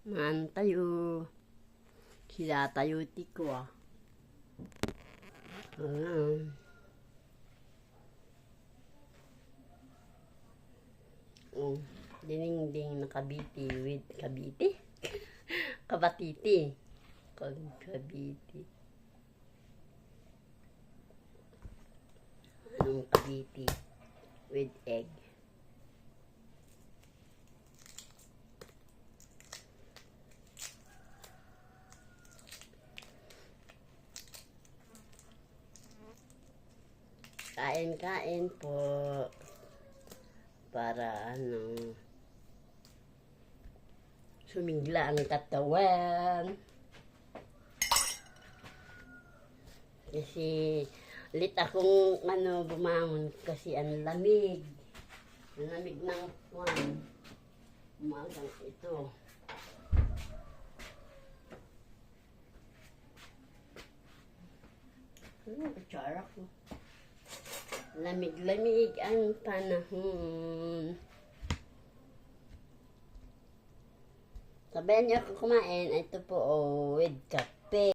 Man tayo. Sila tayo tiko ah. Ding na Cavite with Cavite? Kabatiti. Cavite. Anong Cavite with egg? Kain po para sumigla ang katawan kasi lit akong bumangon kasi ang lamig ng buwan umagang ito. Kutsara ko. Lamig-lamig ang panahon. Sabayan niyo ako kumain. Ito po with kape.